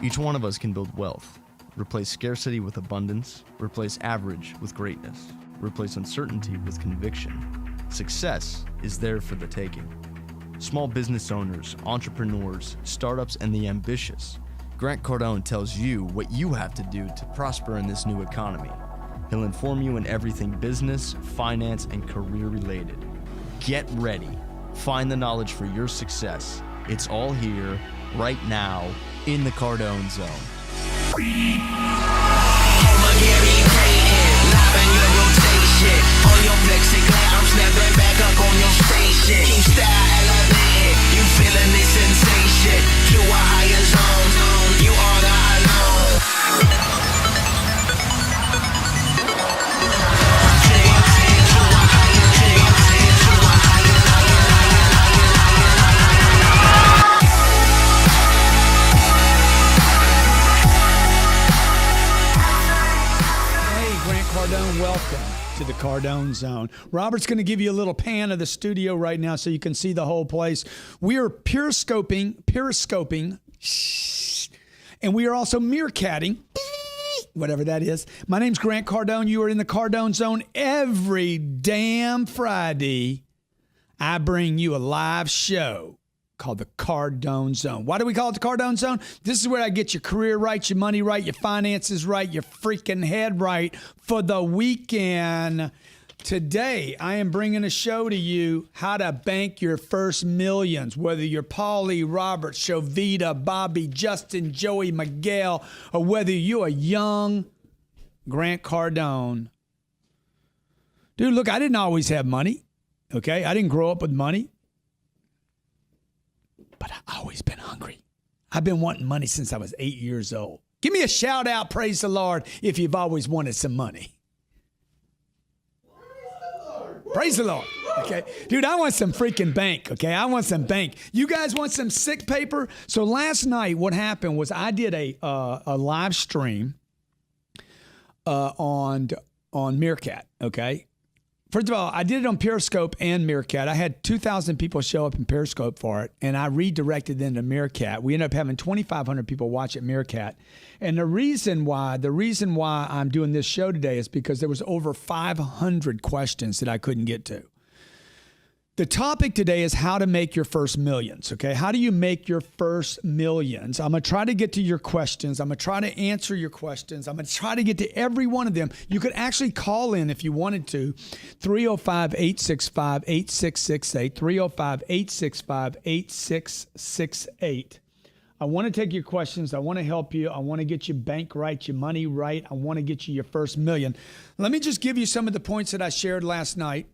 Each one of us can build wealth, replace scarcity with abundance, replace average with greatness, replace uncertainty with conviction. Success is there for the taking. Small business owners, entrepreneurs, startups, and the ambitious. Grant Cardone tells you what you have to do to prosper in this new economy. He'll inform you in everything business, finance, and career related. Get ready. Find the knowledge for your success. It's all here, right now, in the Cardone Zone. On your plexiglass, I'm snapping back up on your station. Keep style elevated, you feeling this sensation. You are higher zone, you are not alone. Cardone, welcome to the Cardone Zone. Robert's going to give you a little pan of the studio right now so you can see the whole place. We are periscoping, and we are also meerkatting, whatever that is. My name's Grant Cardone. You are in the Cardone Zone. Every damn Friday, I bring you a live show called the Cardone Zone. Why do we call it the Cardone Zone? This is where I get your career right, your money right, your finances right, your freaking head right for the weekend. Today, I am bringing a show to you, how to bank your first millions, whether you're Paulie, Robert, Shovita, Bobby, Justin, Joey, Miguel, or whether you're a young Grant Cardone. Dude, look, I didn't always have money, okay? I didn't grow up with money. But I've always been hungry. I've been wanting money since I was 8 years old. Give me a shout out, praise the Lord, if you've always wanted some money. Praise the Lord. Okay. Dude, I want some freaking bank. Okay. I want some bank. You guys want some sick paper? So last night, what happened was I did a live stream on Meerkat. Okay. First of all, I did it on Periscope and Meerkat. I had 2,000 people show up in Periscope for it, and I redirected them to Meerkat. We ended up having 2,500 people watch at Meerkat. And the reason why I'm doing this show today is because there was over 500 questions that I couldn't get to. The topic today is how to make your first millions, okay? How do you make your first millions? I'm going to try to get to your questions. I'm going to try to answer your questions. I'm going to try to get to every one of them. You could actually call in if you wanted to, 305-865-8668, 305-865-8668. I want to take your questions. I want to help you. I want to get your bank right, your money right. I want to get you your first million. Let me just give you some of the points that I shared last night.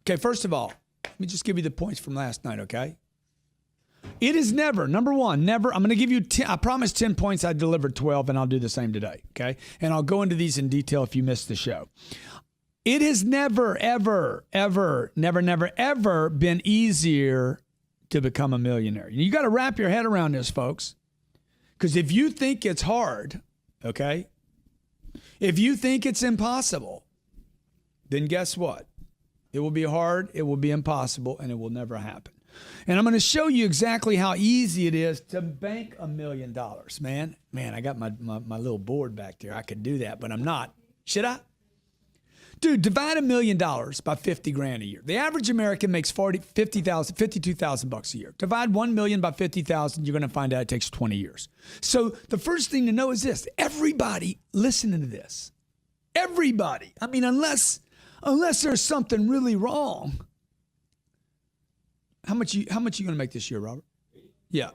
Okay, first of all, let me just give you the points from last night, okay? It is never, number one, never, I'm going to give you 10, I promised 10 points, I delivered 12, and I'll do the same today, okay? And I'll go into these in detail if you missed the show. It has never, ever, ever, never, ever been easier to become a millionaire. You got to wrap your head around this, folks, because if you think it's hard, okay, if you think it's impossible, then guess what? It will be hard, it will be impossible, and it will never happen. And I'm going to show you exactly how easy it is to bank $1 million, man. Man, I got my little board back there. I could do that, but I'm not. Should I? Dude, divide $1 million by 50 grand a year. The average American makes $52,000 a year. Divide 1 million by 50,000, you're going to find out it takes 20 years. So the first thing to know is this. Everybody listening to this, everybody, I mean, unless there's something really wrong. How much you going to make this year, Robert? Yeah.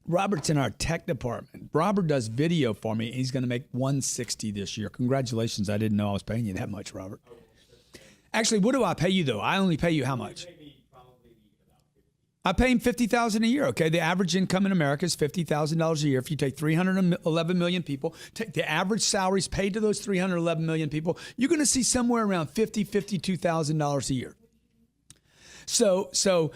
Robert's in our tech department. Robert does video for me, and he's going to make $160 this year. Congratulations. I didn't know I was paying you that much, Robert. Actually, what do I pay you, though? I only pay you how much? I pay him $50,000 a year, okay? The average income in America is $50,000 a year. If you take 311 million people, take the average salaries paid to those 311 million people, you're going to see somewhere around $52,000 a year. So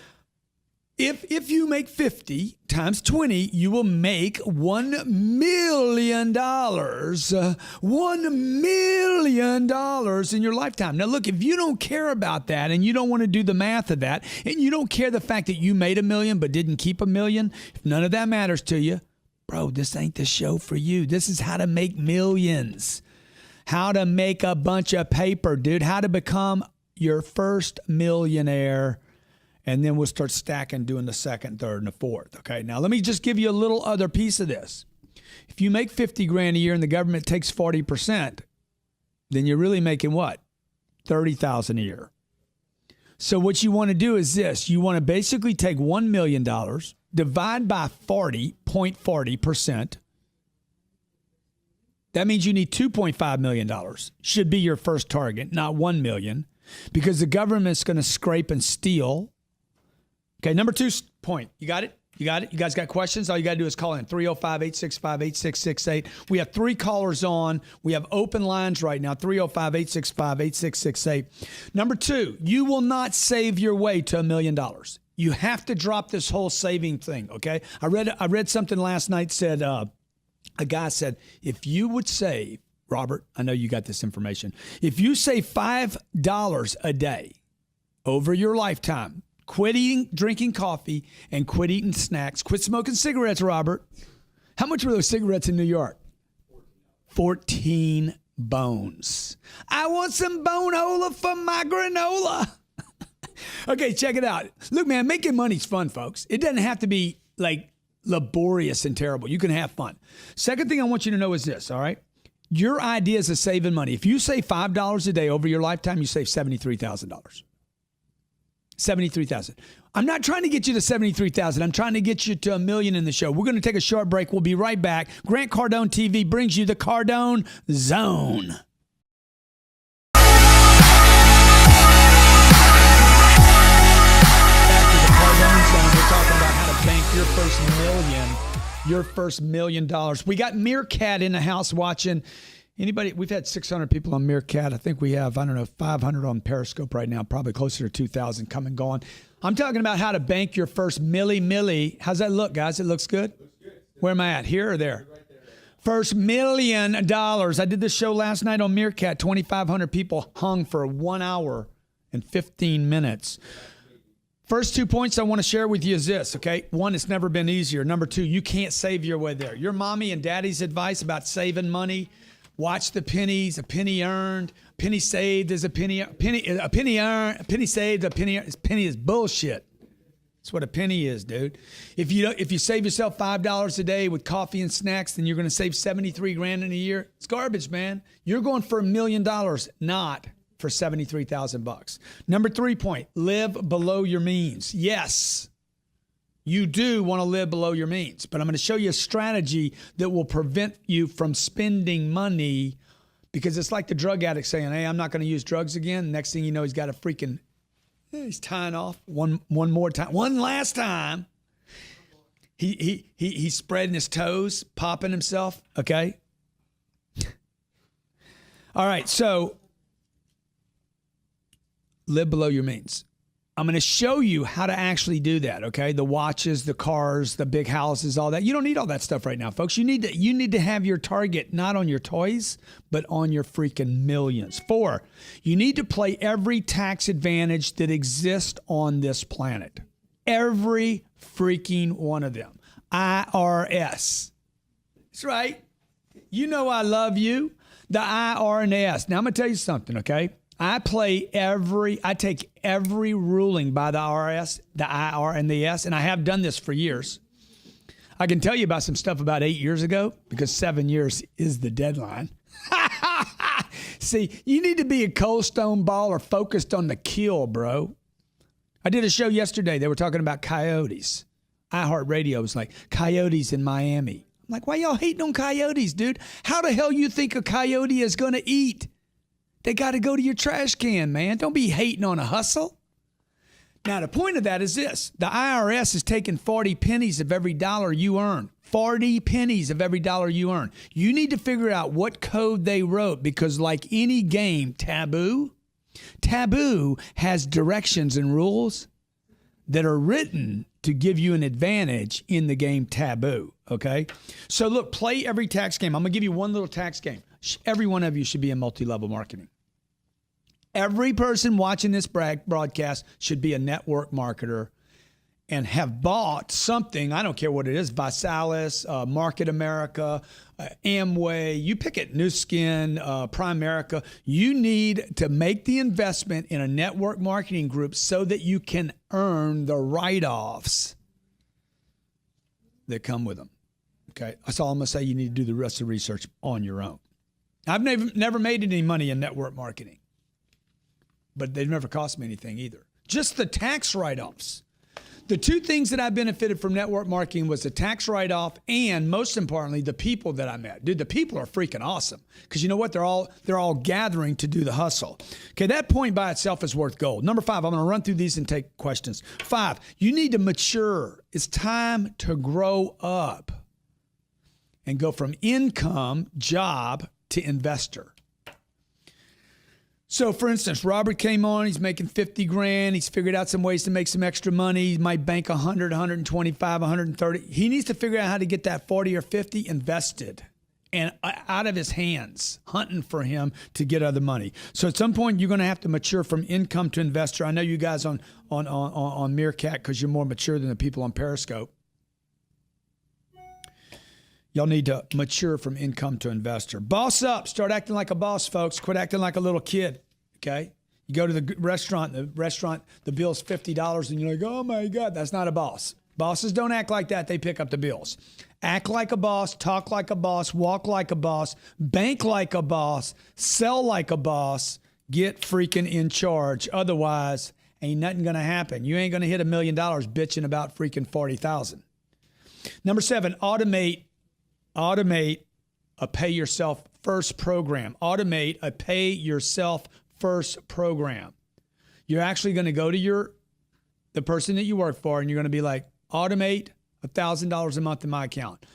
If you make 50 times 20, you will make $1 million. $1 million in your lifetime. Now, look, if you don't care about that and you don't want to do the math of that and you don't care the fact that you made $1 million but didn't keep $1 million, if none of that matters to you, bro, this ain't the show for you. This is how to make millions. How to make a bunch of paper, dude. How to become your first millionaire. And then we'll start stacking, doing the second, third, and the fourth. Okay, now let me just give you a little other piece of this. If you make 50 grand a year and the government takes 40%, then you're really making what? 30,000 a year. So what you want to do is this. You want to basically take $1 million, divide by 40.40%. That means you need $2.5 million. Should be your first target, not $1 million, because the government's going to scrape and steal. Okay, number 2 point. You got it? You got it? You guys got questions? All you got to do is call in 305-865-8668. We have 3 callers on. We have open lines right now, 305-865-8668. Number 2, you will not save your way to $1 million. You have to drop this whole saving thing, okay? I read something last night said, a guy said, if you would save, Robert, I know you got this information. If you save $5 a day over your lifetime, quit drinking coffee, and quit eating snacks. Quit smoking cigarettes, Robert. How much were those cigarettes in New York? 14 bones. I want some bonehola for my granola. Okay, check it out. Look, man, making money's fun, folks. It doesn't have to be like laborious and terrible. You can have fun. Second thing I want you to know is this, all right? Your ideas of saving money. If you save $5 a day over your lifetime, you save $73,000. 73,000. I'm not trying to get you to 73,000. I'm trying to get you to $1 million in the show. We're going to take a short break. We'll be right back. Grant Cardone TV brings you the Cardone Zone. Back to the Cardone Zone. We're talking about how to bank your first $1 million. We got Meerkat in the house watching. Anybody? We've had 600 people on Meerkat. I think we have, 500 on Periscope right now, probably closer to 2,000 come and gone. I'm talking about how to bank your first milli. How's that look, guys? It looks good? Looks good. Where am I at? Here or there? Right there. First $1 million. I did this show last night on Meerkat. 2,500 people hung for 1 hour and 15 minutes. First 2 points I want to share with you is this, okay? 1, it's never been easier. Number 2, you can't save your way there. Your mommy and daddy's advice about saving money, watch the pennies, a penny earned, penny saved is a penny earned, a penny saved, a penny is bullshit. That's what a penny is, dude. If you save yourself $5 a day with coffee and snacks, then you're going to save 73 grand in a year. It's garbage, man. You're going for $1 million, not for 73,000 bucks. Number 3 point, live below your means. Yes. You do want to live below your means, but I'm going to show you a strategy that will prevent you from spending money, because it's like the drug addict saying, hey, I'm not going to use drugs again. Next thing you know, he's got a freaking, he's tying off one more time, one last time. He's spreading his toes, popping himself, okay? All right, so live below your means. I'm going to show you how to actually do that, okay? The watches, the cars, the big houses, all that. You don't need all that stuff right now, folks. You need to have your target not on your toys, but on your freaking millions. 4, you need to play every tax advantage that exists on this planet. Every freaking one of them. IRS. That's right. You know I love you. The IR and the S. Now, I'm going to tell you something, okay? I take every ruling by the IRS, the IR, and the S, and I have done this for years. I can tell you about some stuff about 8 years ago, because 7 years is the deadline. See, you need to be a cold stone baller focused on the kill, bro. I did a show yesterday. They were talking about coyotes. iHeartRadio was like, coyotes in Miami. I'm like, why y'all hating on coyotes, dude? How the hell you think a coyote is going to eat? They got to go to your trash can, man. Don't be hating on a hustle. Now, the point of that is this. The IRS is taking 40 pennies of every dollar you earn. 40 pennies of every dollar you earn. You need to figure out what code they wrote, because like any game, Taboo has directions and rules that are written to give you an advantage in the game taboo, okay? So look, play every tax game. I'm going to give you one little tax game. Every one of you should be in multi-level marketing. Every person watching this broadcast should be a network marketer and have bought something. I don't care what it is, Visalis, Market America, Amway, you pick it, New Skin, Primerica. You need to make the investment in a network marketing group so that you can earn the write-offs that come with them. Okay, that's all I'm going to say. You need to do the rest of the research on your own. I've never made any money in network marketing, but they've never cost me anything either. Just the tax write-offs. The two things that I benefited from network marketing was the tax write-off and, most importantly, the people that I met. Dude, the people are freaking awesome because you know what? They're all gathering to do the hustle. Okay, that point by itself is worth gold. Number 5, I'm going to run through these and take questions. 5, you need to mature. It's time to grow up and go from income, job, to investor. So, for instance, Robert came on, he's making 50 grand. He's figured out some ways to make some extra money. He might bank 100, 125, 130. He needs to figure out how to get that 40 or 50 invested and out of his hands, hunting for him to get other money. So at some point, you're going to have to mature from income to investor. I know you guys on Meerkat, because you're more mature than the people on Periscope. Y'all need to mature from income to investor. Boss up. Start acting like a boss, folks. Quit acting like a little kid, okay? You go to the restaurant, the bill's $50, and you're like, oh, my God, that's not a boss. Bosses don't act like that. They pick up the bills. Act like a boss, talk like a boss, walk like a boss, bank like a boss, sell like a boss, get freaking in charge. Otherwise, ain't nothing going to happen. You ain't going to hit $1 million bitching about freaking 40,000. Number 7, automate a pay yourself first program. Automate a pay yourself first program. You're actually going to go to the person that you work for, and you're going to be like, automate $1,000 a month in my account.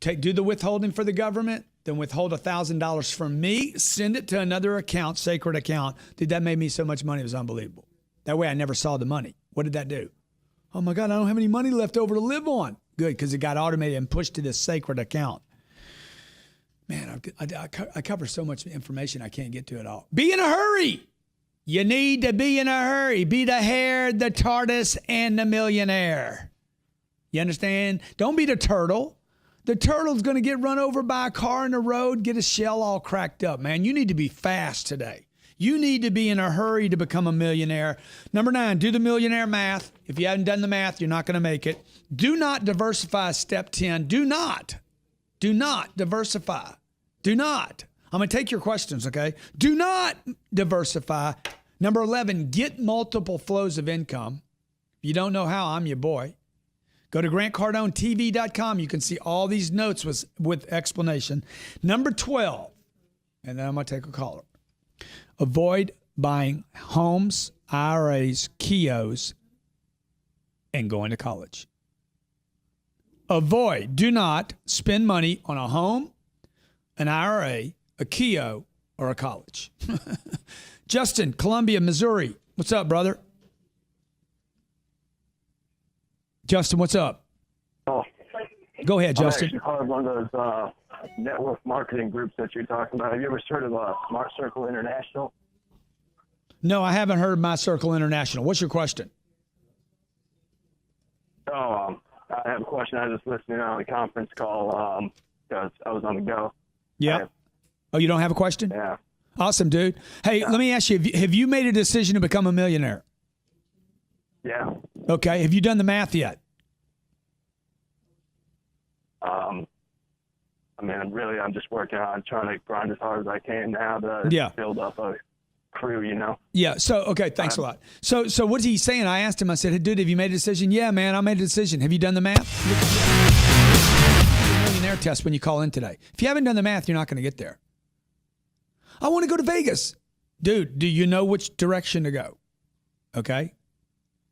Do the withholding for the government, then withhold $1,000 from me, send it to another account, sacred account. Dude, that made me so much money. It was unbelievable. That way I never saw the money. What did that do? Oh my God, I don't have any money left over to live on. Good, because it got automated and pushed to this sacred account. Man, I cover so much information I can't get to it all. Be in a hurry. You need to be in a hurry. Be the hare, the tortoise, and the millionaire. You understand? Don't be the turtle. The turtle's going to get run over by a car in the road, get a shell all cracked up, man. You need to be fast today. You need to be in a hurry to become a millionaire. Number 9, do the millionaire math. If you haven't done the math, you're not going to make it. Do not diversify. Step 10. Do not diversify. Do not. I'm going to take your questions, okay? Do not diversify. Number 11, get multiple flows of income. If you don't know how, I'm your boy. Go to GrantCardoneTV.com. You can see all these notes with explanation. Number 12, and then I'm going to take a caller. Avoid buying homes, IRAs, Kios, and going to college. Avoid. Do not spend money on a home, an IRA, a Kio, or a college. Justin, Columbia, Missouri. What's up, brother? Justin, what's up? Oh, go ahead, Justin. I'm actually part of one of those network marketing groups that you're talking about. Have you ever heard of Smart Circle International? No, I haven't heard of My Circle International. What's your question? Oh, I have a question. I was just listening on the conference call because I was on the go. Yeah. Oh, you don't have a question? Yeah. Awesome, dude. Hey, Let me ask you, have you made a decision to become a millionaire? Yeah. Okay. Have you done the math yet? I'm just working on trying to grind as hard as I can now to build up a crew, you know? Yeah. So, okay. Thanks a lot. So what's he saying? I asked him, I said, hey, dude, have you made a decision? Yeah, man, I made a decision. Have you done the math? Millionaire test when you call in today. If you haven't done the math, you're not going to get there. I want to go to Vegas. Dude, do you know which direction to go? Okay.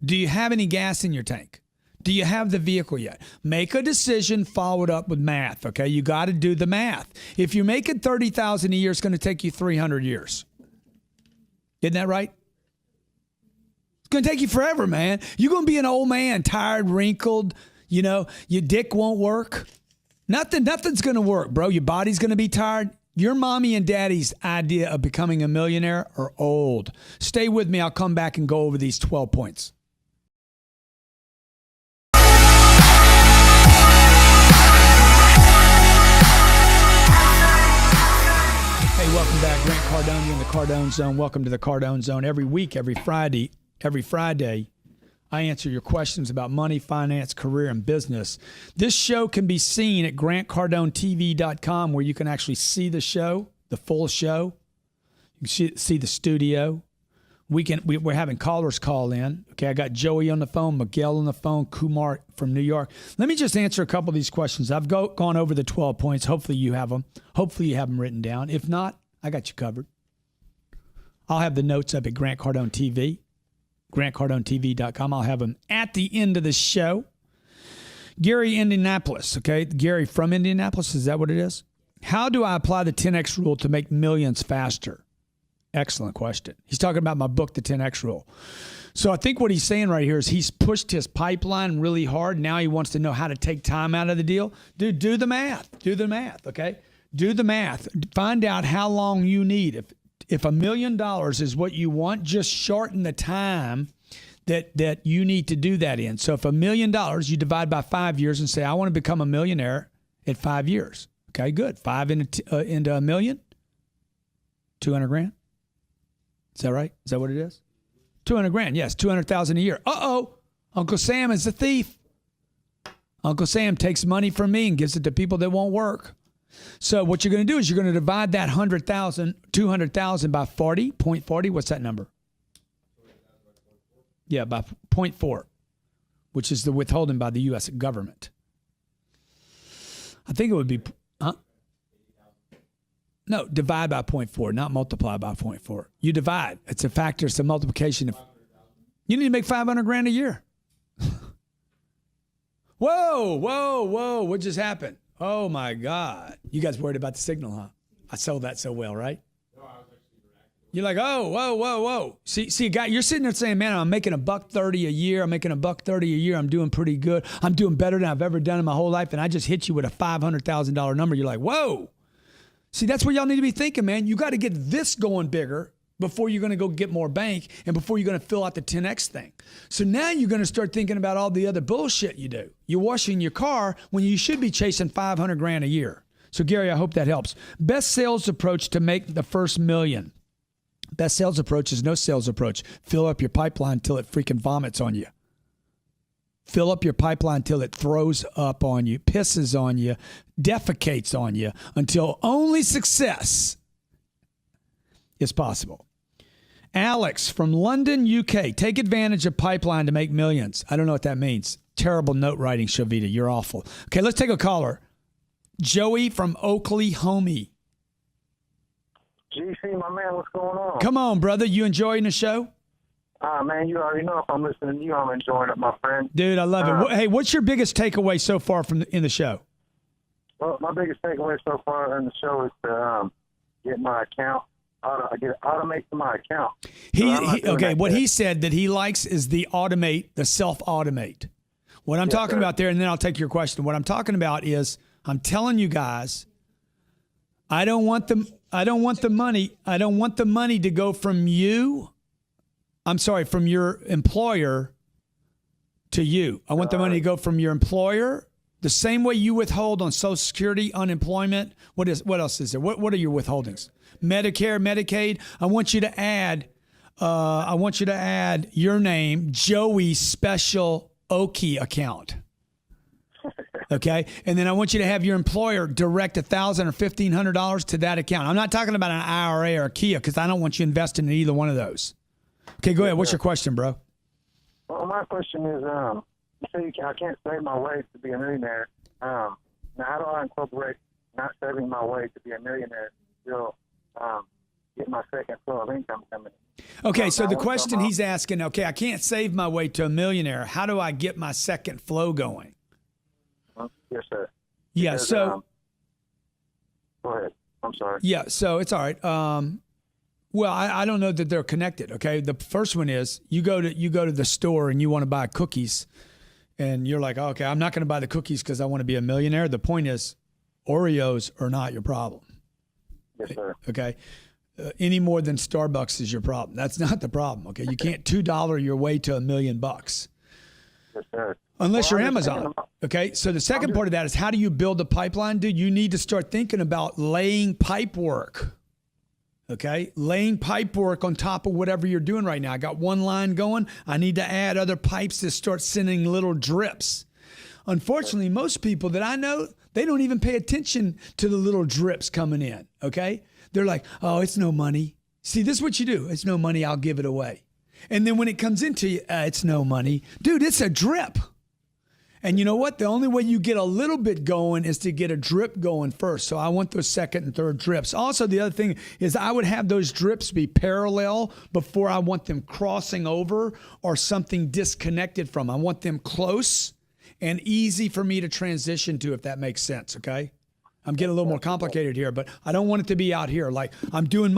Do you have any gas in your tank? Do you have the vehicle yet? Make a decision, follow it up with math, okay? You got to do the math. If you're making $30,000 a year, it's going to take you 300 years. Isn't that right? It's going to take you forever, man. You're going to be an old man, tired, wrinkled. Your dick won't work. Nothing's going to work, bro. Your body's going to be tired. Your mommy and daddy's idea of becoming a millionaire are old. Stay with me. I'll come back and go over these 12 points. Hey, welcome back. Grant Cardone in the Cardone Zone. Welcome to the Cardone Zone. Every week, every Friday, I answer your questions about money, finance, career, and business. This show can be seen at GrantCardoneTV.com, where you can actually see the show, the full show. You can see the studio. We're having callers call in. Okay, I got Joey on the phone, Miguel on the phone, Kumar from New York. Let me just answer a couple of these questions. I've gone over the 12 points. Hopefully you have them. Hopefully you have them written down. If not, I got you covered. I'll have the notes up at Grant Cardone TV. GrantCardoneTV.com. I'll have them at the end of the show. Gary, Indianapolis. Okay, Gary from Indianapolis. Is that what it is? How do I apply the 10X rule to make millions faster? Excellent question. He's talking about my book, The 10X Rule. So I think what he's saying right here is he's pushed his pipeline really hard. Now he wants to know how to take time out of the deal. Dude, do the math. Do the math, okay? Do the math. Find out how long you need. If $1 million is what you want, just shorten the time that you need to do that in. So if $1 million, you divide by 5 years and say, I want to become a millionaire at 5 years. Okay, good. 5 into $1 million, 200 grand. Is that right? Is that what it is? 200 grand. Yes, 200,000 a year. Uh-oh, Uncle Sam is a thief. Uncle Sam takes money from me and gives it to people that won't work. So what you're going to do is you're going to divide that 200,000 by 0.40. What's that number? Yeah, by 0.4, which is the withholding by the U.S. government. I think it would be, no, divide by 0.4, not multiply by 0.4. You divide. It's a factor. It's a multiplication. You need to make 500 grand a year. Whoa. What just happened? Oh, my God. You guys worried about the signal, huh? I sold that so well, right? No, I was actually reacting. You're like, oh, whoa. See, guy, you're sitting there saying, man, I'm making $130 a year. I'm making $130 a year. I'm doing pretty good. I'm doing better than I've ever done in my whole life. And I just hit you with a $500,000 number. You're like, whoa. See, that's what y'all need to be thinking, man. You got to get this going bigger before you're going to go get more bank and before you're going to fill out the 10X thing. So now you're going to start thinking about all the other bullshit you do. You're washing your car when you should be chasing 500 grand a year. So Gary, I hope that helps. Best sales approach to make the first million. Best sales approach is no sales approach. Fill up your pipeline till it freaking vomits on you. Fill up your pipeline till it throws up on you, pisses on you, defecates on you until only success is possible. Alex from London, UK. Take advantage of pipeline to make millions. I don't know what that means. Terrible note writing, Shavita. You're awful. Okay, let's take a caller. Joey from Oklahoma. GC, my man, what's going on? Come on, brother. You enjoying the show? Man, you already know if I'm listening to you, I'm enjoying it, my friend. Dude, I love it. Hey, what's your biggest takeaway so far in the show? Well, my biggest takeaway so far in the show is to get my account. Automate my account. What he said that he likes is the self-automate. What I'm talking about there, and then I'll take your question. What I'm talking about is I'm telling you guys, I don't want the money to go from you. I'm sorry, from your employer to you. I want the money to go from your employer the same way you withhold on Social Security, unemployment. What else is there? What are your withholdings? Medicare, Medicaid. I want you to add your name, Joey Special Okie account. Okay, and then I want you to have your employer direct $1,000 or $1,500 to that account. I'm not talking about an IRA or a Kia because I don't want you investing in either one of those. Okay, go ahead. What's your question, bro? Well, my question is, you say I can't save my way to be a millionaire. Now, how do I incorporate not saving my way to be a millionaire still get my second flow of income coming in? Okay, so the question he's asking, okay, I can't save my way to a millionaire. How do I get my second flow going? Yes, sir. Yeah, because, go ahead. I'm sorry. Yeah, so it's all right. Well, I don't know that they're connected. Okay, the first one is you go to the store and you want to buy cookies, and you're like, okay, I'm not going to buy the cookies because I want to be a millionaire. The point is, Oreos are not your problem. Yes, sir. Okay, any more than Starbucks is your problem. That's not the problem. Okay, you can't $2 your way to $1 million. Yes, sir. Unless Well, you're I'm just Amazon. thinking about- Okay, so the second part of that is how do you build a pipeline, dude? You need to start thinking about laying pipe work. Okay, laying pipe work on top of whatever you're doing right now. I got one line going. I need to add other pipes to start sending little drips. Unfortunately, most people that I know, they don't even pay attention to the little drips coming in. Okay, they're like, oh, it's no money. See, this is what you do. It's no money. I'll give it away. And then when it comes into you, it's no money. Dude, it's a drip. And you know what? The only way you get a little bit going is to get a drip going first. So I want those second and third drips. Also, the other thing is I would have those drips be parallel before I want them crossing over or something disconnected from. I want them close and easy for me to transition to, if that makes sense, okay? I'm getting a little more complicated here, but I don't want it to be out here. Like I'm doing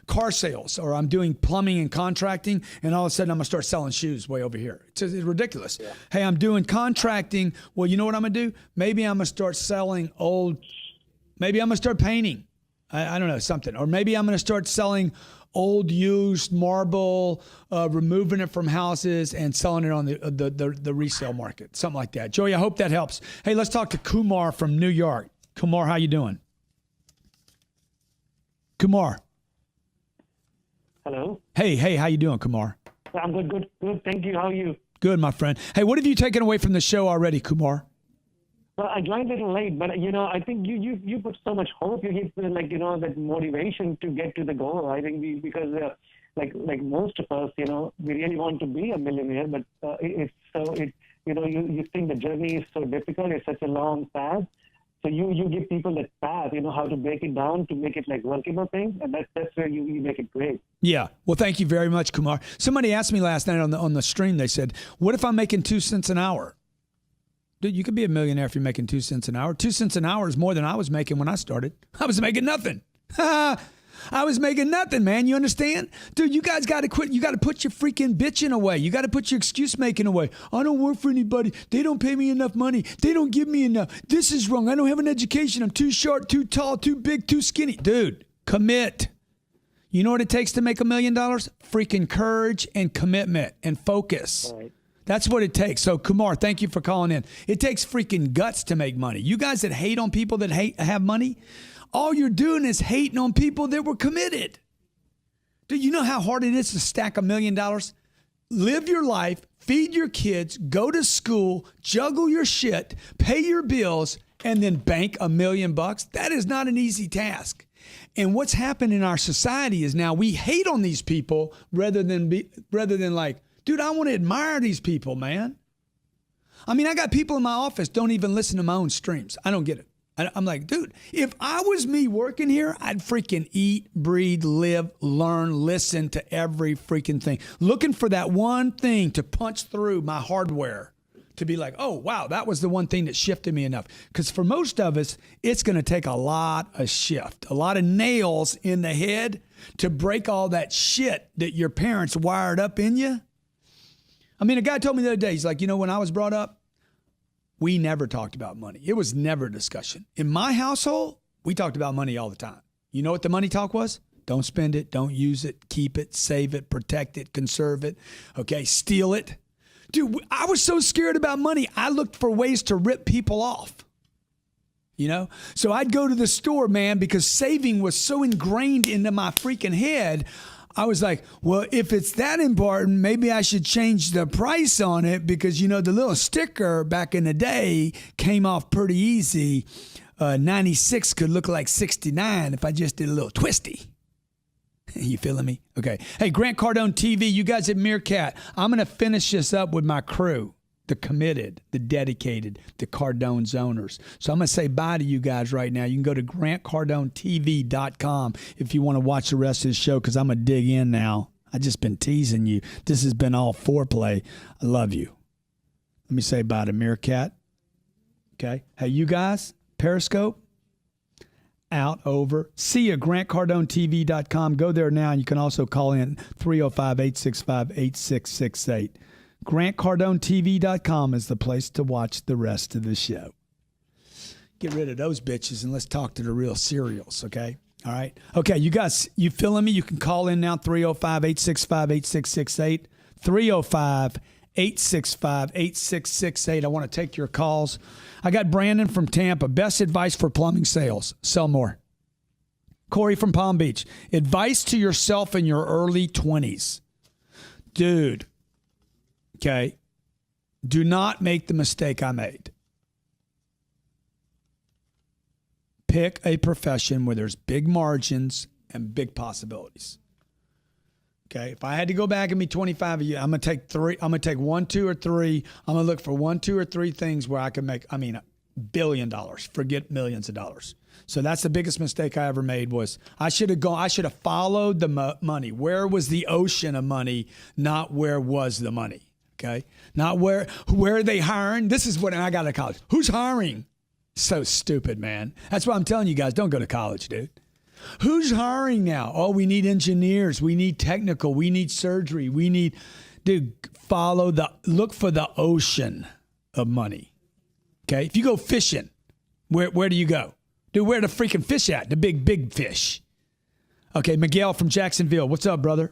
car sales, or I'm doing plumbing and contracting, and all of a sudden I'm gonna start selling shoes way over here. It's ridiculous. Yeah. Hey, I'm doing contracting. Well, you know what I'm gonna do? Maybe I'm gonna start selling maybe I'm gonna start painting. I don't know, something. Or maybe I'm gonna start selling old used marble, removing it from houses and selling it on the resale market, something like that. Joey, I hope that helps. Hey, let's talk to Kumar from New York. Kumar, how you doing? Kumar. Hello. Hey, how you doing, Kumar? I'm good. Thank you. How are you? Good, my friend. Hey, what have you taken away from the show already, Kumar? Well, I joined a little late, but I think you put so much hope. You hit that motivation to get to the goal. I think because like most of us, we really want to be a millionaire, but you think the journey is so difficult. It's such a long path. So you give people that path, how to break it down to make it like workable thing, and that's where you make it great. Yeah. Well, thank you very much, Kumar. Somebody asked me last night on the stream. They said, "What if I'm making 2 cents an hour?" Dude, you could be a millionaire if you're making 2 cents an hour. 2 cents an hour is more than I was making when I started. I was making nothing. I was making nothing, man. You understand? Dude, you guys got to quit. You got to put your freaking bitching away. You got to put your excuse making away. I don't work for anybody. They don't pay me enough money. They don't give me enough. This is wrong. I don't have an education. I'm too short, too tall, too big, too skinny. Dude, commit. You know what it takes to make $1 million? Freaking courage and commitment and focus. All right. That's what it takes. So, Kumar, thank you for calling in. It takes freaking guts to make money. You guys that hate on people that have money, all you're doing is hating on people that were committed. Do you know how hard it is to stack $1 million? Live your life, feed your kids, go to school, juggle your shit, pay your bills, and then bank $1 million? That is not an easy task. And what's happened in our society is now we hate on these people rather than like, dude, I want to admire these people, man. I mean, I got people in my office don't even listen to my own streams. I don't get it. I'm like, dude, if I was me working here, I'd freaking eat, breathe, live, learn, listen to every freaking thing. Looking for that one thing to punch through my hardware to be like, oh, wow, that was the one thing that shifted me enough. Because for most of us, it's going to take a lot of shift, a lot of nails in the head to break all that shit that your parents wired up in you. I mean, a guy told me the other day, he's like, when I was brought up, we never talked about money. It was never a discussion. In my household, we talked about money all the time. You know what the money talk was? Don't spend it, don't use it, keep it, save it, protect it, conserve it, okay, steal it. Dude, I was so scared about money, I looked for ways to rip people off. So I'd go to the store, man, because saving was so ingrained into my freaking head. I was like, well, if it's that important, maybe I should change the price on it because, the little sticker back in the day came off pretty easy. 96 could look like 69 if I just did a little twisty. You feeling me? Okay. Hey, Grant Cardone TV, you guys at Meerkat, I'm going to finish this up with my crew. The committed, the dedicated, the Cardone Zoners. So I'm going to say bye to you guys right now. You can go to GrantCardoneTV.com if you want to watch the rest of the show because I'm going to dig in now. I've just been teasing you. This has been all foreplay. I love you. Let me say bye to Meerkat. Okay. Hey, you guys, Periscope, over. See you, GrantCardoneTV.com. Go there now, and you can also call in 305-865-8668. GrantCardoneTV.com is the place to watch the rest of the show. Get rid of those bitches and let's talk to the real serials, okay? All right. Okay, you guys, you feeling me? You can call in now, 305-865-8668. 305-865-8668. I want to take your calls. I got Brandon from Tampa. Best advice for plumbing sales. Sell more. Corey from Palm Beach. Advice to yourself in your early 20s. Dude, okay, do not make the mistake I made. Pick a profession where there's big margins and big possibilities. Okay, if I had to go back and be 25 a year, I'm gonna take three. I'm gonna take one, two, or three. I'm gonna look for one, two, or three things where I can make. $1 billion. Forget millions of dollars. So that's the biggest mistake I ever made. Was I should have gone. I should have followed the money. Where was the ocean of money? Not where was the money. Okay, not where are they hiring? This is what I got out of college. Who's hiring? So stupid, man. That's why I'm telling you guys, don't go to college, dude. Who's hiring now? Oh, we need engineers. We need technical. We need surgery. We need, dude, look for the ocean of money. Okay? If you go fishing, where do you go? Dude, where the freaking fish at? The big fish. Okay, Miguel from Jacksonville. What's up, brother?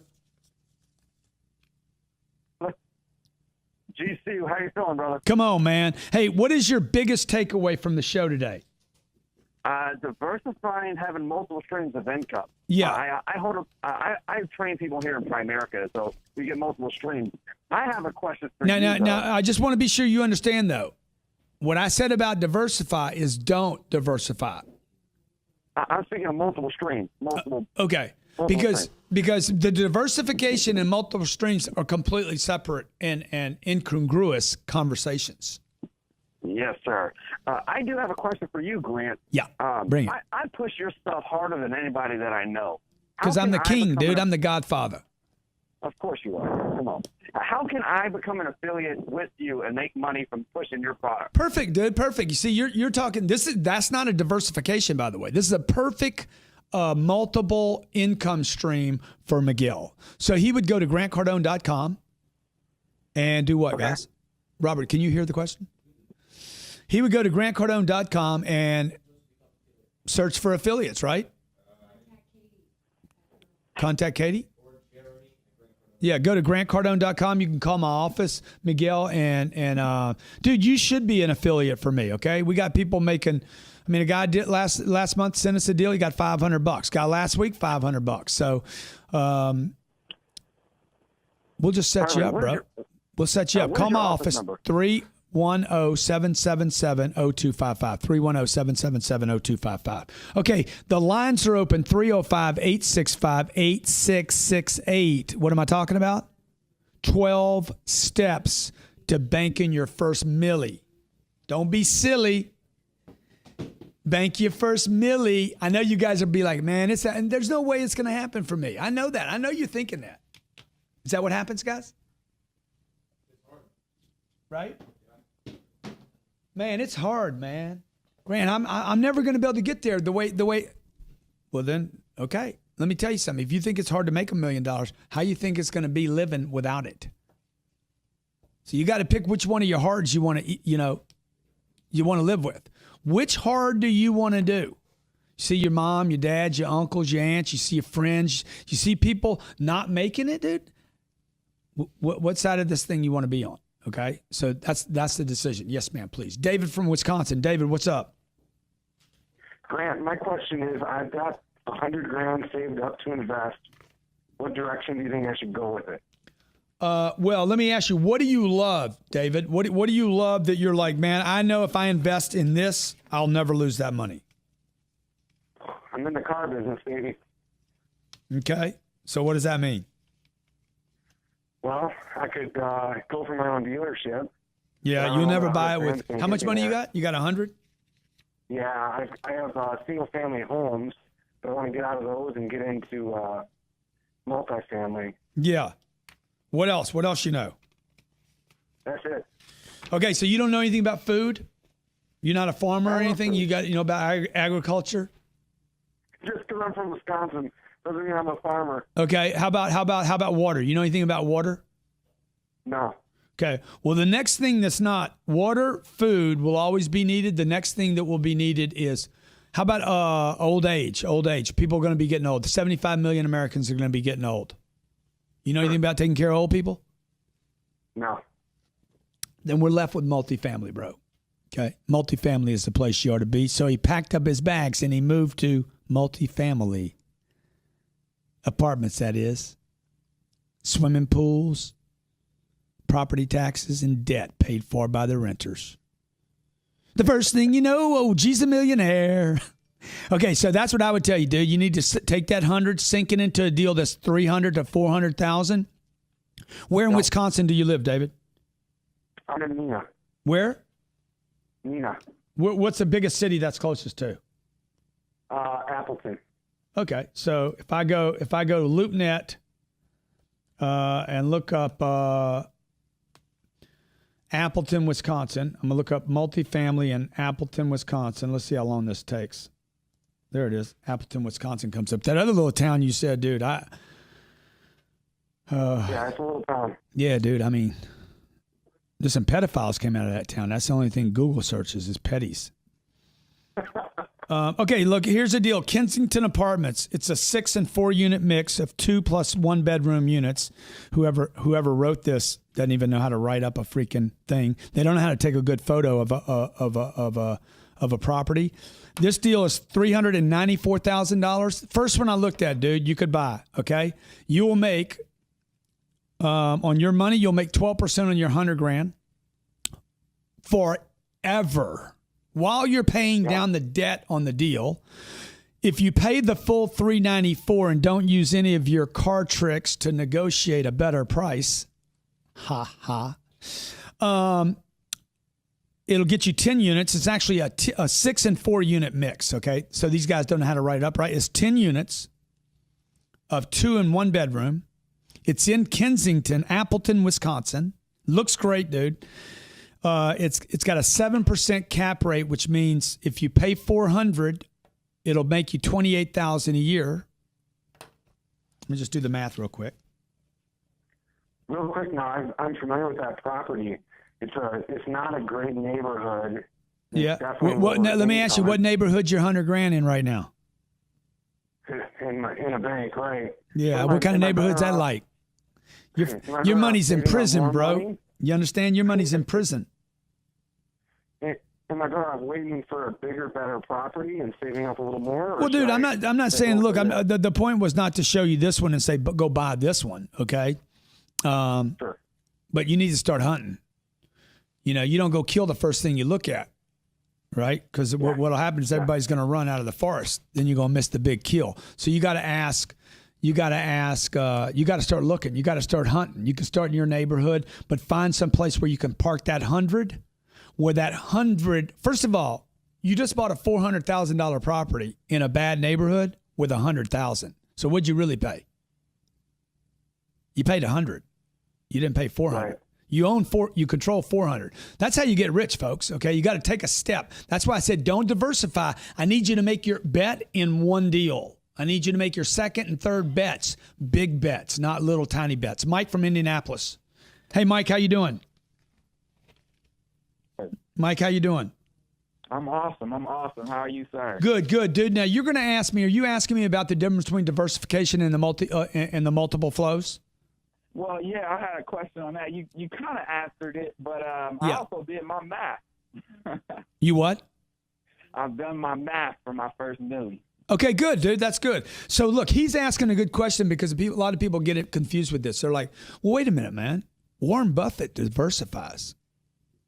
GC, how you feeling, brother? Come on, man. Hey, what is your biggest takeaway from the show today? Diversifying, having multiple streams of income. Yeah. I train people here in Primerica, so we get multiple streams. I have a question for you. Now, I just want to be sure you understand, though. What I said about diversify is don't diversify. I'm speaking of multiple streams. Okay. Because the diversification and multiple streams are completely separate and incongruous conversations. Yes, sir. I do have a question for you, Grant. Yeah, bring it. I push your stuff harder than anybody that I know. Because I'm the king, dude. I'm the godfather. Of course you are. Come on. How can I become an affiliate with you and make money from pushing your product? Perfect, dude. Perfect. You see, you're talking. That's not a diversification, by the way. This is a perfect multiple income stream for Miguel. So he would go to GrantCardone.com and do what, guys? Robert, can you hear the question? He would go to GrantCardone.com and search for affiliates, right? Contact Katie? Yeah, go to GrantCardone.com. You can call my office, Miguel, and dude, you should be an affiliate for me, okay? We got people making, a guy did last month sent us a deal. He got $500. Guy last week, $500. So we'll just set you up, bro. We'll set you up. Call my office, 310-777-0255. 310-777-0255. Okay, the lines are open, 305-865-8668. What am I talking about? 12 steps to banking your first milli. Don't be silly. Bank your first milli. I know you guys will be like, man, and there's no way it's going to happen for me. I know that. I know you're thinking that. Is that what happens, guys? Right? Man, it's hard, man. Grant, I'm never going to be able to get there the way. Well, then, okay. Let me tell you something. If you think it's hard to make $1 million, how you think it's going to be living without it? So you got to pick which one of your hards you want to, you want to live with. Which hard do you want to do? You see your mom, your dad, your uncles, your aunts. You see your friends. You see people not making it, dude. What side of this thing you want to be on? Okay, so that's the decision. Yes, ma'am, please. David from Wisconsin. David, what's up? Grant, my question is, I've got $100,000 saved up to invest. What direction do you think I should go with it? Well, let me ask you, what do you love, David? What do you love that you're like, man, I know if I invest in this, I'll never lose that money? I'm in the car business, baby. Okay, so what does that mean? Well, I could go for my own dealership. Yeah, you'll never buy it with. How much money you got? You got 100? Yeah, I have single-family homes, but I want to get out of those and get into multifamily. Yeah. What else? What else you know? That's it. Okay, so you don't know anything about food? You're not a farmer or anything? You got about agriculture? Just because I'm from Wisconsin doesn't mean I'm a farmer. Okay. How about water? You know anything about water? No. Okay. Well, the next thing that's not water, food will always be needed. The next thing that will be needed is, how about old age? Old age. People are going to be getting old. 75 million Americans are going to be getting old. You know anything about taking care of old people? No. Then we're left with multifamily, bro. Okay. Multifamily is the place you ought to be. So he packed up his bags and he moved to multifamily apartments, that is. Swimming pools, property taxes, and debt paid for by the renters. The first thing you know, oh, geez, a millionaire. Okay, so that's what I would tell you, dude. You need to take that 100, sink it into a deal that's 300 to 400,000. Where in Wisconsin do you live, David? I'm in Neenah. Where? Neenah. What's the biggest city that's closest to? Appleton. Okay, so if I go to LoopNet and look up Appleton, Wisconsin, I'm gonna look up multifamily in Appleton, Wisconsin. Let's see how long this takes. There it is. Appleton, Wisconsin comes up. That other little town you said, dude. Yeah, it's a little town. Yeah, dude. I mean, there's some pedophiles came out of that town. That's the only thing Google searches is petties. Okay, look, here's the deal. Kensington Apartments. It's a 6 and 4 unit mix of 2 plus 1 bedroom units. Whoever wrote this doesn't even know how to write up a freaking thing. They don't know how to take a good photo of a property. This deal is $394,000. First one I looked at, dude, you could buy. Okay, you will make on your money. You'll make 12% on your $100,000 forever. While you're paying down the debt on the deal, if you pay the full $394 and don't use any of your card tricks to negotiate a better price, it'll get you 10 units. It's actually a 6 and 4 unit mix. Okay, so these guys don't know how to write it up right. It's 10 units of 2 and 1 bedroom. It's in Kensington, Appleton, Wisconsin. Looks great, dude. It's got a 7% cap rate, which means if you pay $400, it'll make you $28,000 a year. Let me just do the math real quick. Real quick, now I'm familiar with that property. It's not a great neighborhood. Yeah. Now, let me ask you, what neighborhood your $100,000 in right now? In a bank, right? Yeah. What kind of neighborhood's that like? Your money's in prison, bro. Money? You understand? Your money's in prison. Am I better off waiting for a bigger, better property and saving up a little more? Well, dude, I'm not saying. Look, the point was not to show you this one and say go buy this one. Okay. Sure. But you need to start hunting. You know, you don't go kill the first thing you look at, right? Because what'll happen is everybody's going to run out of the forest. Then you're going to miss the big kill. So you got to ask. You got to start looking. You got to start hunting. You can start in your neighborhood, but find some place where you can park that 100. Where that 100, first of all, you just bought a $400,000 property in a bad neighborhood with $100,000. So what'd you really pay? You paid 100. You didn't pay 400. Right. You control 400. That's how you get rich, folks. Okay, you got to take a step. That's why I said don't diversify. I need you to make your bet in one deal. I need you to make your second and third bets, big bets, not little tiny bets. Mike from Indianapolis. Hey, Mike, how you doing? Mike, how you doing? I'm awesome. How are you, sir? Good, dude. Now you're going to ask me. Are you asking me about the difference between diversification and the multiple flows? Well, yeah, I had a question on that. You kind of answered it, but I also did my math. You what? I've done my math for my first million. Okay, good, dude. That's good. So look, he's asking a good question because a lot of people get it confused with this. They're like, well, wait a minute, man. Warren Buffett diversifies.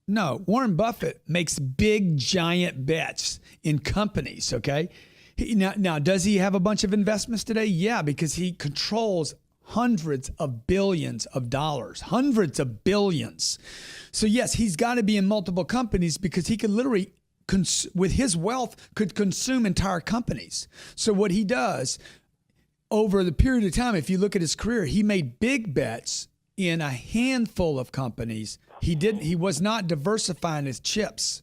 No, Warren Buffett makes big, giant bets in companies, okay? Now, does he have a bunch of investments today? Yeah, because he controls hundreds of billions of dollars, hundreds of billions. So, yes, he's got to be in multiple companies because he could literally, with his wealth, could consume entire companies. So what he does over the period of time, if you look at his career, he made big bets in a handful of companies. He was not diversifying his chips.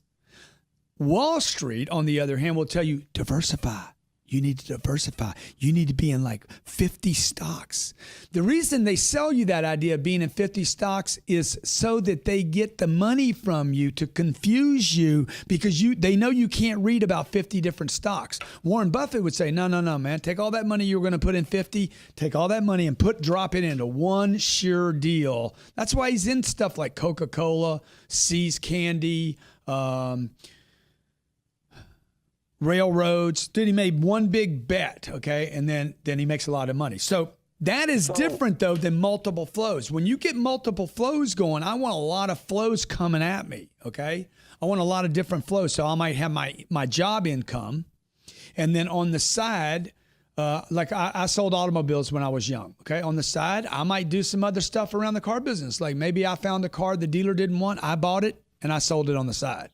Wall Street, on the other hand, will tell you, diversify. You need to diversify. You need to be in like 50 stocks. The reason they sell you that idea of being in 50 stocks is so that they get the money from you to confuse you, because they know you can't read about 50 different stocks. Warren Buffett would say, no, man. Take all that money you were going to put in 50, take all that money and drop it into one sure deal. That's why he's in stuff like Coca-Cola, See's Candy, railroads. Dude, he made one big bet, okay, and then he makes a lot of money. So that is different, though, than multiple flows. When you get multiple flows going, I want a lot of flows coming at me, okay? I want a lot of different flows. So I might have my job income, and then on the side, like I sold automobiles when I was young, okay? On the side, I might do some other stuff around the car business. Like maybe I found a car the dealer didn't want, I bought it, and I sold it on the side.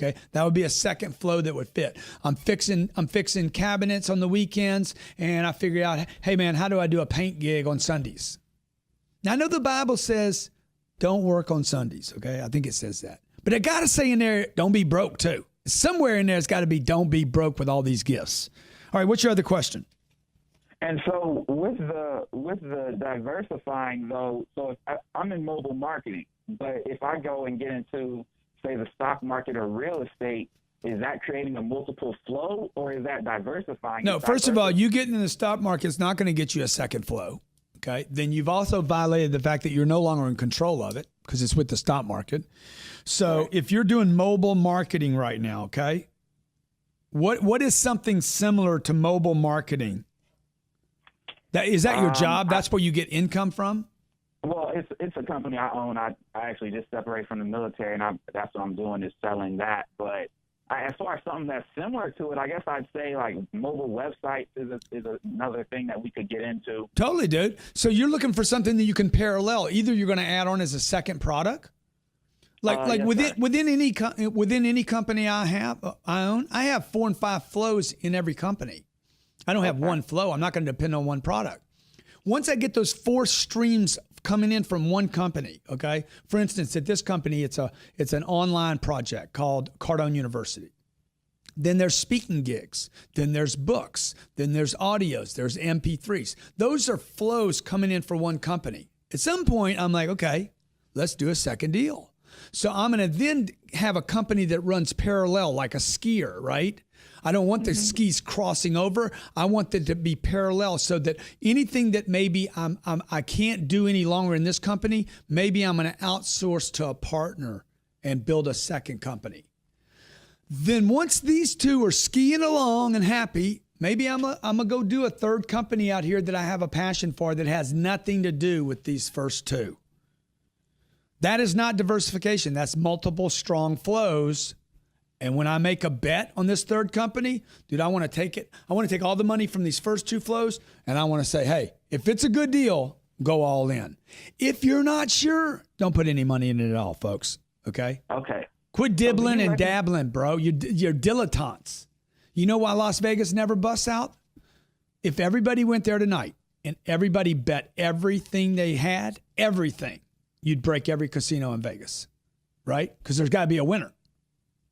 Okay, that would be a second flow that would fit. I'm fixing cabinets on the weekends, and I figure out, hey man, how do I do a paint gig on Sundays? Now I know the Bible says don't work on Sundays. Okay, I think it says that, but it got to say in there, don't be broke too. Somewhere in there, it's got to be don't be broke with all these gifts. All right, what's your other question? And so with the diversifying though, so if I'm in mobile marketing, but if I go and get into, say, the stock market or real estate, is that creating a multiple flow, or is that diversifying? No, first of all, you getting in the stock market is not going to get you a second flow. Okay. Then you've also violated the fact that you're no longer in control of it because it's with the stock market. So right. If you're doing mobile marketing right now, okay, what is something similar to mobile marketing? Is that your job? That's where you get income from? Well, it's a company I own. I actually just separated from the military, and that's what I'm doing is selling that. But as far as something that's similar to it, I guess I'd say like mobile websites is another thing that we could get into. Totally, dude. So you're looking for something that you can parallel. Either you're going to add on as a second product, like yes, within any company I own, I have 4 and 5 flows in every company. I don't have one flow. I'm not going to depend on one product. Once I get those 4 streams coming in from one company, okay? For instance, at this company, it's an online project called Cardone University. Then there's speaking gigs. Then there's books. Then there's audios. There's MP3s. Those are flows coming in for one company. At some point, I'm like, okay, let's do a second deal. So I'm going to then have a company that runs parallel, like a skier, right? I don't want the skis crossing over. I want them to be parallel so that anything that maybe I can't do any longer in this company, maybe I'm going to outsource to a partner and build a second company. Then once these two are skiing along and happy, maybe I'm gonna go do a third company out here that I have a passion for that has nothing to do with these first two. That is not diversification. That's multiple strong flows. And when I make a bet on this third company, dude, I want to take it. I want to take all the money from these first 2 flows, and I want to say, hey, if it's a good deal, go all in. If you're not sure, don't put any money in it at all, folks. Okay? Okay. Quit dibbling and dabbling, bro. You're dilettantes. You know why Las Vegas never busts out? If everybody went there tonight and everybody bet everything they had, everything, you'd break every casino in Vegas, right? Because there's got to be a winner.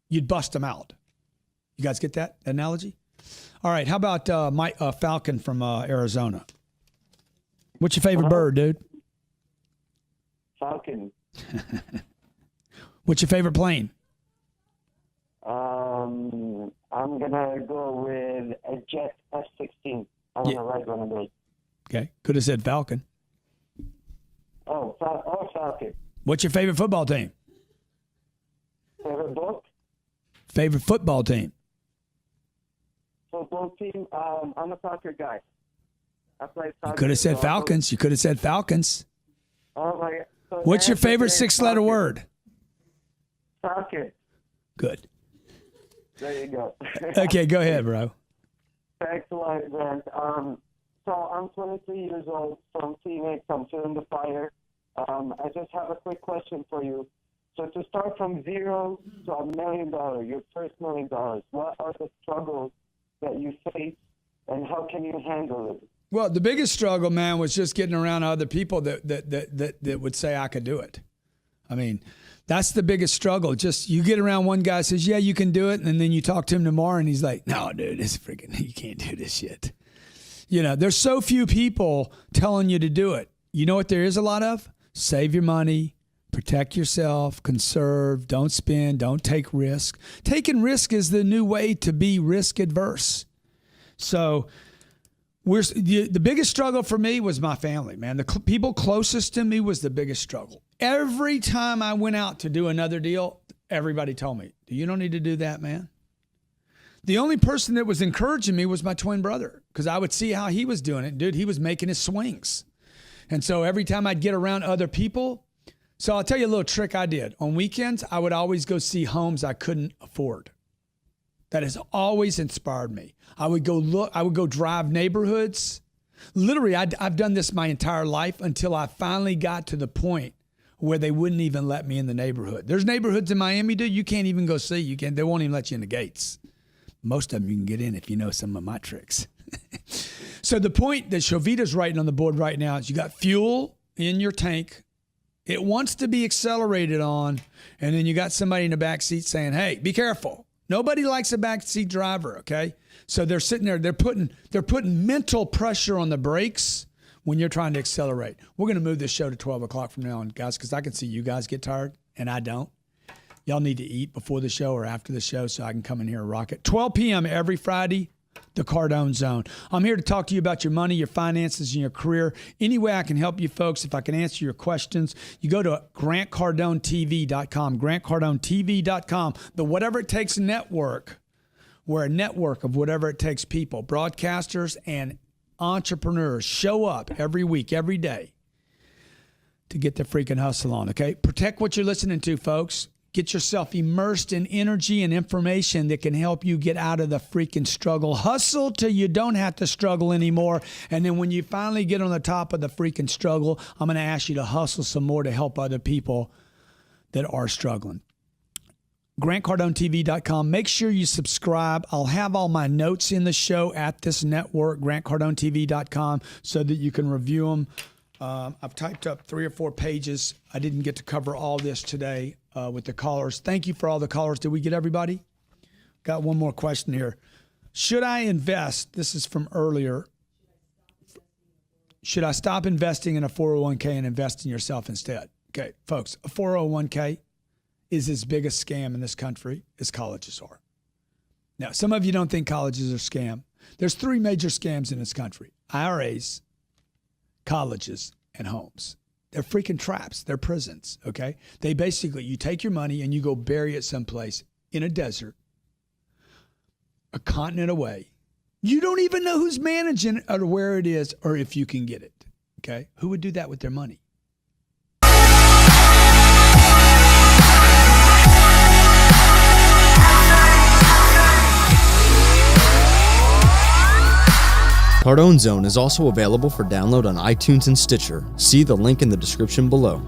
You'd bust them out. You guys get that analogy? All right. How about Mike Falcon from Arizona? What's your favorite bird, dude? Falcon. What's your favorite plane? I'm gonna go with a jet F-16. I want to ride one of those. Okay. Could have said Falcon. Falcon. What's your favorite football team? Favorite book? Favorite football team? Football team? I'm a soccer guy. I play soccer. You could have said Falcons. You could have said Falcons. Oh my God. So what's your favorite 6-letter word? Falcon. Good. There you go. Okay, go ahead, bro. Thanks a lot, Grant. So I'm 23 years old, from Phoenix. I'm feeling the fire. I just have a quick question for you. So to start from zero to $1 million, your first $1 million, what are the struggles that you face, and how can you handle it? Well, the biggest struggle, man, was just getting around other people that would say I could do it. I mean, That's the biggest struggle. Just you get around one guy says, yeah, you can do it. And then you talk to him tomorrow and he's like, no, dude, it's freaking, you can't do this shit. You know, there's so few people telling you to do it. You know what there is a lot of? Save your money, protect yourself, conserve, don't spend, don't take risk. Taking risk is the new way to be risk adverse. So the biggest struggle for me was my family, man. The people closest to me was the biggest struggle. Every time I went out to do another deal, everybody told me, you don't need to do that, man. The only person that was encouraging me was my twin brother, because I would see how he was doing it. Dude, he was making his swings. And so every time I'd get around other people, so I'll tell you a little trick I did. On weekends, I would always go see homes I couldn't afford. That has always inspired me. I would go drive neighborhoods. Literally, I've done this my entire life until I finally got to the point where they wouldn't even let me in the neighborhood. There's neighborhoods in Miami, dude, you can't even go see. They won't even let you in the gates. Most of them you can get in if you know some of my tricks. So the point that Shovita's writing on the board right now is you got fuel in your tank. It wants to be accelerated on, and then you got somebody in the back seat saying, hey, be careful. Nobody likes a backseat driver, okay? So they're sitting there, they're putting mental pressure on the brakes when you're trying to accelerate. We're going to move this show to 12 o'clock from now on, guys, because I can see you guys get tired, and I don't. Y'all need to eat before the show or after the show so I can come in here and rock it. 12 p.m. every Friday, the Cardone Zone. I'm here to talk to you about your money, your finances, and your career. Any way I can help you folks, if I can answer your questions, you go to GrantCardoneTV.com, GrantCardoneTV.com, the Whatever It Takes network. We're a network of whatever it takes people, broadcasters and entrepreneurs show up every week, every day to get the freaking hustle on, okay? Protect what you're listening to, folks. Get yourself immersed in energy and information that can help you get out of the freaking struggle. Hustle till you don't have to struggle anymore. And then when you finally get on the top of the freaking struggle, I'm going to ask you to hustle some more to help other people that are struggling. GrantCardoneTV.com. Make sure you subscribe. I'll have all my notes in the show at this network, GrantCardone.tv.com, so that you can review them. I've typed up 3 or 4 pages. I didn't get to cover all this today with the callers. Thank you for all the callers. Did we get everybody? Got one more question here. Should I invest? This is from earlier. Should I stop investing in a 401k and invest in yourself instead? Okay, folks, a 401k is as big a scam in this country as colleges are. Now, some of you don't think colleges are a scam. There's 3 major scams in this country: IRAs, colleges, and homes. They're freaking traps. They're prisons, okay? They basically, you take your money and you go bury it someplace in a desert, a continent away. You don't even know who's managing it or where it is or if you can get it, okay? Who would do that with their money? Cardone Zone is also available for download on iTunes and Stitcher. See the link in the description below.